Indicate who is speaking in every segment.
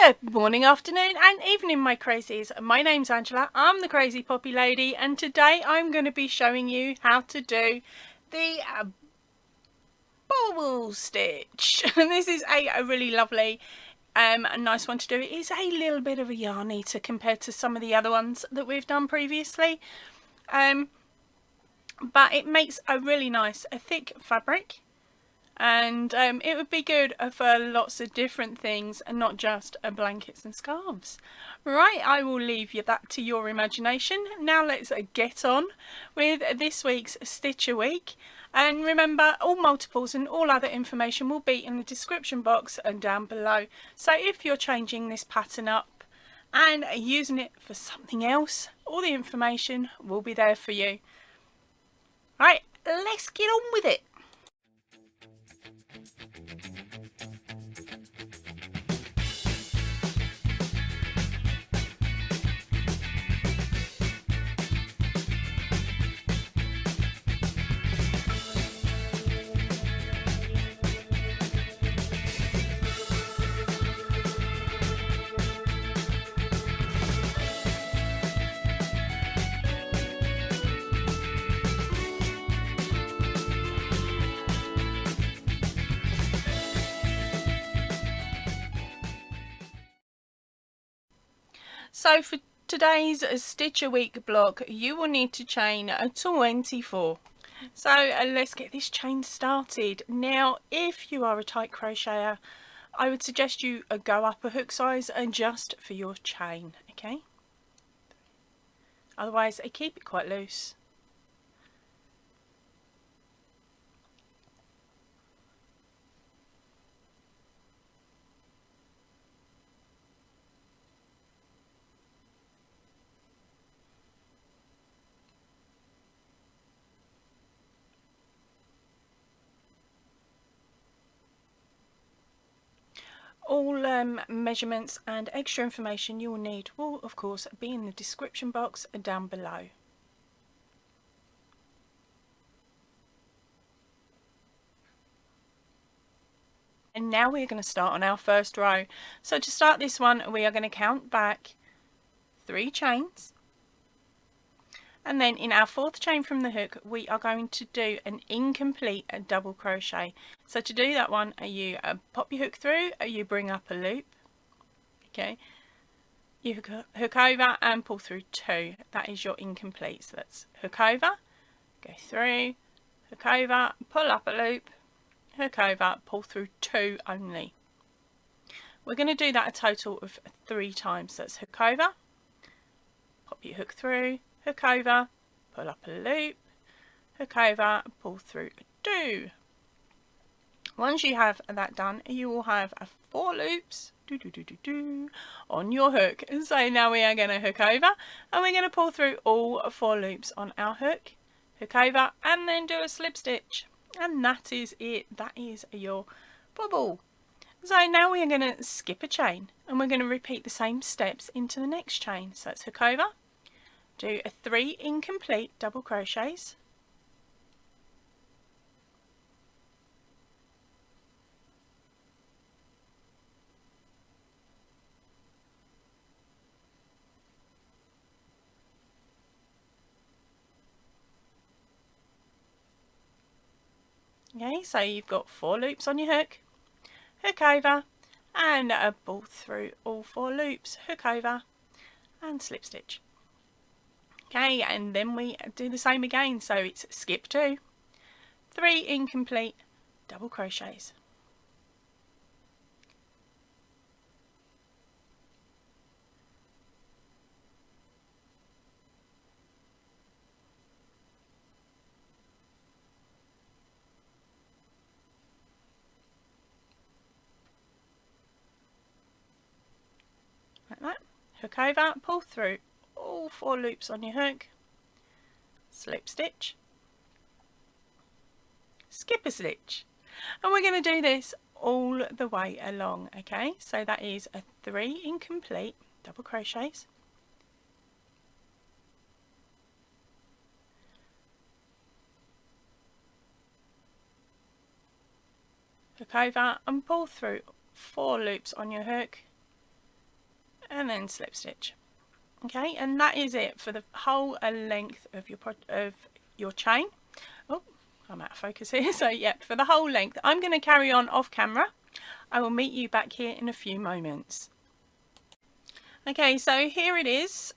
Speaker 1: Good morning, afternoon and evening, my crazies. My name's Angela, I'm the Crazy Poppy Lady, and today I'm going to be showing you how to do the bobble stitch. And this is a really lovely a nice one to do. It is a little bit of a yarn eater compared to some of the other ones that we've done previously, but it makes a really nice thick fabric. And it would be good for lots of different things and not just blankets and scarves. Right, I will leave you that to your imagination. Now let's get on with this week's Stitch a Week. And remember, all multiples and all other information will be in the description box and down below. So if you're changing this pattern up and using it for something else, all the information will be there for you. Right, let's get on with it. So for today's Stitch a Week block, you will need to chain 24. So let's get this chain started. Now, if you are a tight crocheter, I would suggest you go up a hook size and just for your chain, okay? Otherwise, keep it quite loose. All measurements and extra information you will need will, of course, be in the description box down below. And now we're going to start on our first row. So to start this one, we are going to count back 3 chains. And then in our 4th chain from the hook, we are going to do an incomplete double crochet. So to do that one, you pop your hook through, you bring up a loop, okay, you hook over and pull through 2. That is your incomplete. So that's hook over, go through, hook over, pull up a loop, hook over, pull through 2 only. We're going to do that a total of 3 times. So that's hook over, pop your hook through, hook over, pull up a loop, hook over, pull through 2. Once you have that done, you will have 4 loops on your hook. And so now we are going to hook over and we're going to pull through all 4 loops on our hook, hook over and then do a slip stitch. And that is it. That is your bobble. So now we are going to skip a chain and we're going to repeat the same steps into the next chain. So let's hook over, do 3 incomplete double crochets, okay, so you've got 4 loops on your hook, hook over and pull through all 4 loops, hook over and slip stitch. Okay, and then we do the same again, so it's skip 2, 3 incomplete double crochets, like that, hook over, pull through all 4 loops on your hook, slip stitch, skip a stitch, and we're going to do this all the way along. Okay, so that is 3 incomplete double crochets, hook over and pull through 4 loops on your hook, and then slip stitch. Okay, and that is it for the whole length of your chain. Oh, I'm out of focus here. So yeah, for the whole length. I'm going to carry on off camera. I will meet you back here in a few moments. Okay, so here it is.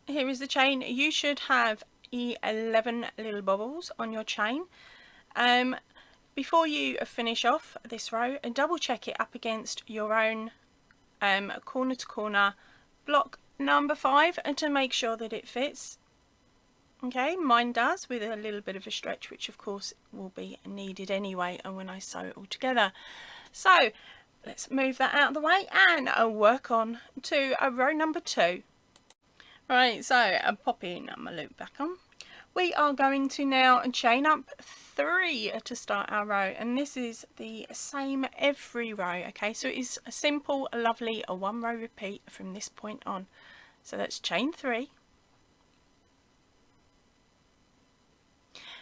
Speaker 1: Here is the chain. You should have 11 little bobbles on your chain. Before you finish off this row, double check it up against your own corner to corner block number 5 and to make sure that it fits. Okay, mine does, with a little bit of a stretch, which of course will be needed anyway and when I sew it all together. So let's move that out of the way and work on to row number 2. Right, so I'm popping my loop back on. We are going to now chain up 3 to start our row, and this is the same every row. Okay, so it is a simple, lovely, a 1 row repeat from this point on. So let's chain 3.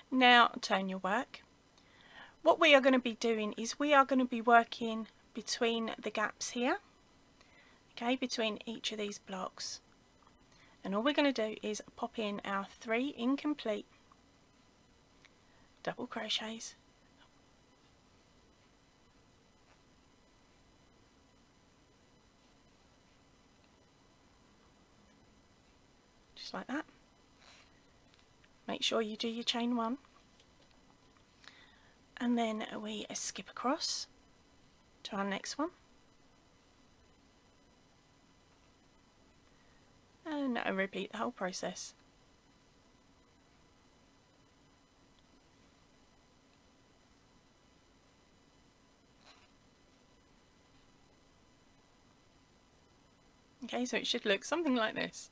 Speaker 1: Now turn your work. What we are going to be doing is we are going to be working between the gaps here, okay, between each of these blocks. And all we're going to do is pop in our 3 incomplete double crochets, just like that. Make sure you do your chain 1, and then we skip across to our next one. And repeat the whole process. Okay, so it should look something like this.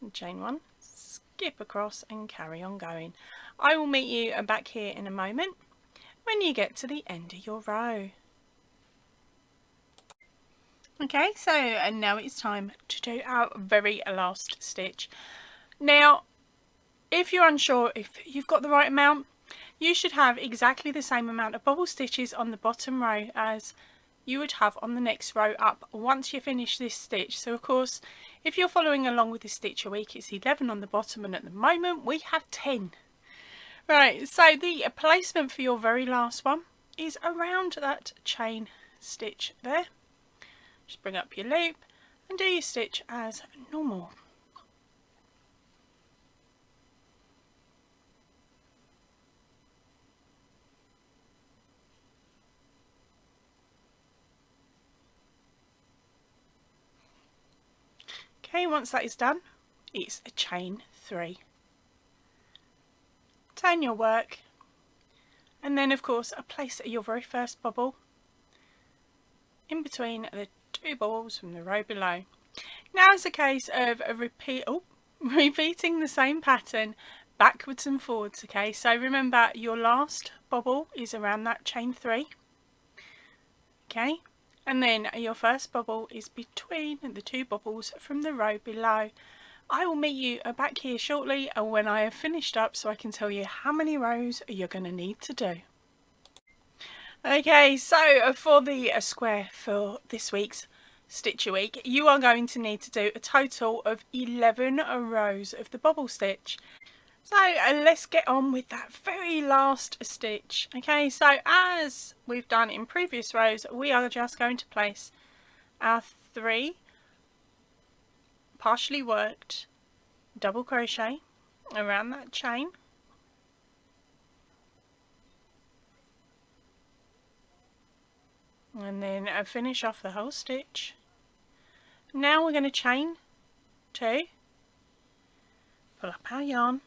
Speaker 1: And chain 1, skip across and carry on going. I will meet you back here in a moment when you get to the end of your row. Okay, so and now it's time to do our very last stitch. Now, if you're unsure if you've got the right amount, you should have exactly the same amount of bobble stitches on the bottom row as you would have on the next row up once you finish this stitch. So of course, if you're following along with the stitch a week, it's 11 on the bottom, and at the moment we have 10. Right, so the placement for your very last one is around that chain stitch there. Just bring up your loop and do your stitch as normal. Okay, once that is done, it's a chain 3. Turn your work, and then of course place your very first bobble in between the 2 bobbles from the row below. Now it's a case of repeating the same pattern backwards and forwards. Okay, so remember your last bobble is around that chain 3. Okay, and then your first bobble is between the 2 bobbles from the row below. I will meet you back here shortly when I have finished up, so I can tell you how many rows you're going to need to do. Okay, so for the square for this week's Stitch a Week, you are going to need to do a total of 11 rows of the bobble stitch. So let's get on with that very last stitch. Okay, so as we've done in previous rows, we are just going to place our 3 partially worked double crochet around that chain, and then finish off the whole stitch. Now we're going to chain 2, pull up our yarn,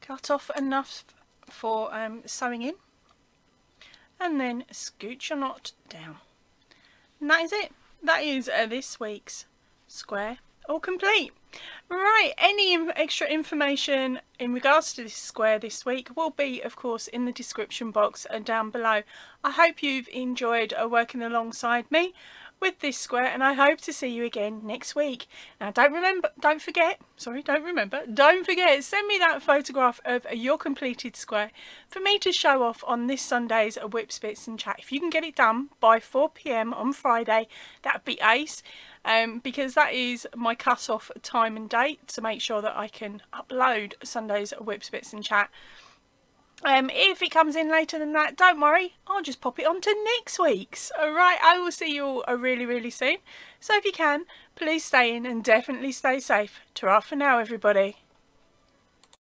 Speaker 1: cut off enough for sewing in, and then scooch your knot down. And that is it. That is this week's square all complete. Right, any extra information in regards to this square this week will be of course in the description box down below. I hope you've enjoyed working alongside me with this square, and I hope to see you again next week. Now don't forget, send me that photograph of your completed square for me to show off on this Sunday's Whip Spits and Chat. If you can get it done by 4 PM on Friday, that'd be ace, because that is my cut-off time and date to make sure that I can upload Sunday's Whip Spits and Chat. If it comes in later than that, don't worry, I'll just pop it on to next week's. Alright, I will see you all really soon. So if you can, please stay in and definitely stay safe. Ta-ra for now, everybody.